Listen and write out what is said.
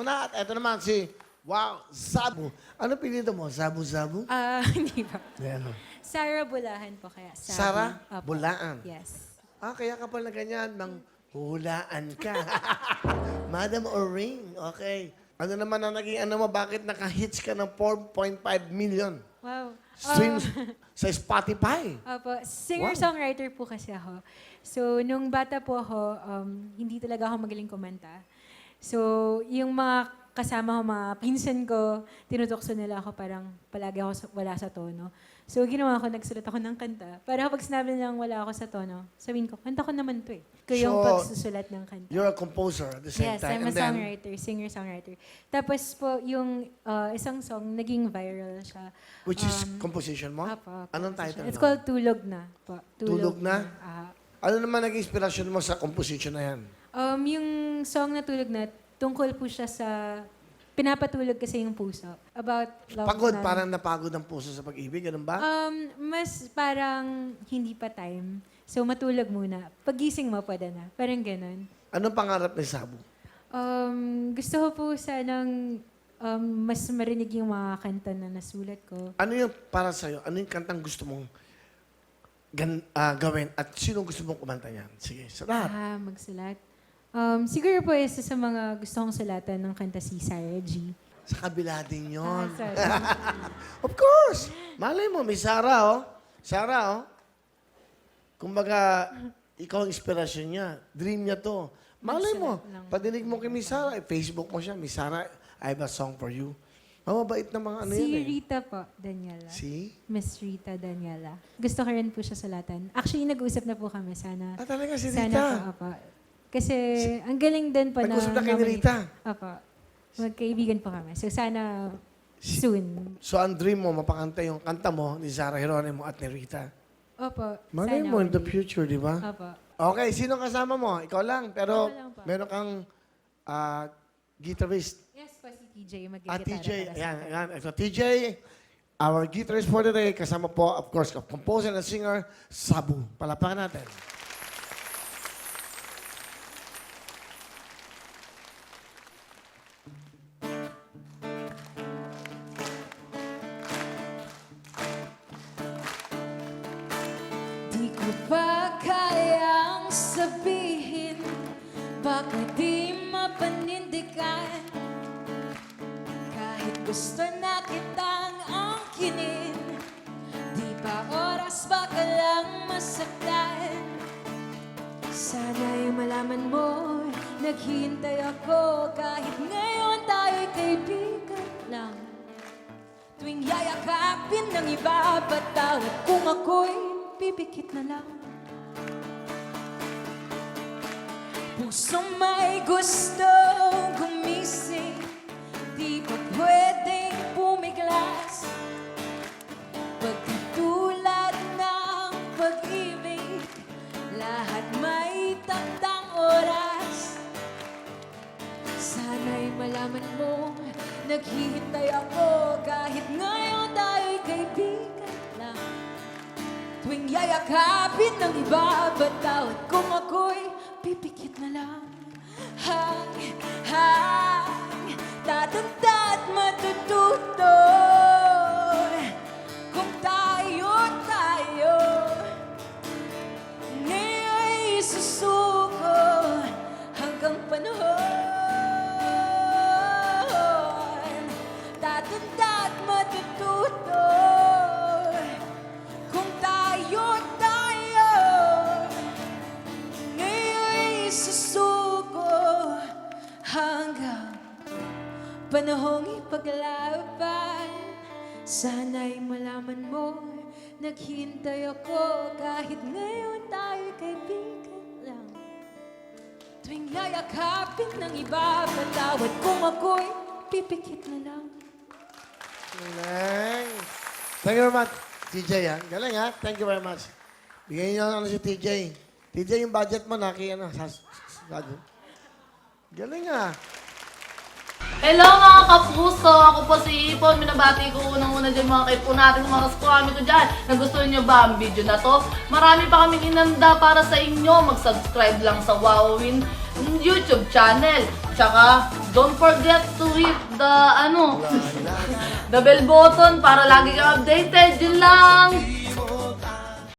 mo na. At eto naman si, wow, Zabu. Ano pinito mo? Zabu-Zabu? Hindi ba? Yan. Sarah Bulahan po kaya. Sabi. Sarah Opo. Bulaan. Yes. Kaya ka pala ganyan, mang hulaan ka. Madam Oring, okay. Ano naman ang naging ano mo, bakit naka-hits ka ng 4.5 million Wow. streams sa Spotify? Opo, singer-songwriter po kasi ako. So, nung bata po ako, hindi talaga ako magaling kumanta. So, yung mga kasama ko, mga pinsan ko, tinutukso nila ako parang palagi ako wala sa tono. So, ginawa ko, nagsulat ako ng kanta. Para kapag sinabi nilang wala ako sa tono, sabihin ko, kanta ko naman to eh. Kaya yung So, pagsusulat ng kanta. You're a composer at the same Yes, time. I'm a And then, songwriter, singer-songwriter. Tapos po, yung isang song, naging viral siya. which is composition mo? Apo, Anong composition. title It's nun? called Tulog Na po. Tulog Na? Ah. Ano naman naging inspiration mo sa composition na yan? Yung song na Tulog Na, tungkol po siya sa pinapatulog kasi yung puso. About love Pagod, na- parang napagod ang puso sa pag-ibig, ganun ba? Mas parang hindi pa time. So matulog muna. Pagising mo, pwede na. Parang ganun. Anong pangarap ni Sabu? Gusto ko po sanang mas marinig yung mga kanta na nasulat ko. Ano yung para sa'yo? Ano yung kantang gusto mong gawin? At sino gusto mong kumanta yan? Sige, sa lahat. Magsulat. Siguro po isa sa mga gusto kong sulatan ng kanta si Sarah G. Sa kabila din yun. Sorry. Of course! Malay mo, may Sarah, oh. Sarah, oh. Kumbaga, ikaw ang inspirasyon niya. Dream niya to. Malay mo, Magsulat lang. padinig mo kay Miss Sarah, Facebook mo siya, Miss Sarah, I have a song for you. Mamabait na mga ano Si yan eh. Rita po, Daniela. Si? Miss Rita Daniela. Gusto ko rin po siya sulatan. Actually, nag-uusap na po kami. Sana Talaga si Sana Rita. po, apa. Kasi ang galing din po na... Nag-usap na kay mamani- Rita. Apa. Magkaibigan po kami. So sana soon. So, ang dream mo, mapakanta yung kanta mo ni Sarah Geronimo at ni Rita. Opo. Malay sana mo in the one day. future, di ba? Opo. Okay, sino kasama mo? Ikaw lang. Pero Ako lang po. meron kang guitarist. Yes po, si TJ. TJ. Mag-gitara para sa Ayan, akin. ayan. Ito, TJ, our guitarist for today. Kasama po, of course, composer and singer, Sabu. Palapakan natin. Di ko pa kayang sabihin, baka di mapanindigan. Kahit gusto na kitang angkinin, di pa oras baka lang masaktan. Sana'y malaman mo, naghihintay ako kahit ngayon tayo'y kaibigan lang. Tuwing yayakapin ng iba, patawad kung ako'y pipikit na lang. Pusong may gusto gumising, di pa pwedeng pumiglas. Pagkatulad ng pag-ibig, lahat may takdang oras. Sana'y malaman mo, naghihintay ako kahit ngayon tayo'y kaibigan lang. Tuwing yayakapin ng iba, batawad kung ako'y pipikit na lang. Hang, tatanda at matututo. Kung tayo, ngayon'y susuko hanggang panahon. Tatanda at matututo. Kung tayo, ngayon'y susuko hanggang panahong ipaglaban. Sana'y malaman mo, naghintay ako kahit ngayon tayo'y kaibigan lang. Tuwing yayakapin ng iba, patawad kung ako'y pipikit na lang. Galing. Thank you very much, TJ, ha? Galing, ha? Thank you very much. Bigyan niyo ano si TJ. TJ, yung budget mo, Galing, ha? Hello mga kapuso! Ako po si Ipon. Minabati ko unang-una dyan mga kaipo natin, mga kaskwami ko dyan. Nagustuhan nyo ba ang video na to? Marami pa kaming inanda para sa inyo. Mag-subscribe lang sa Wowin YouTube channel. Tsaka, don't forget to hit the, the bell button para lagi kang updated. Yun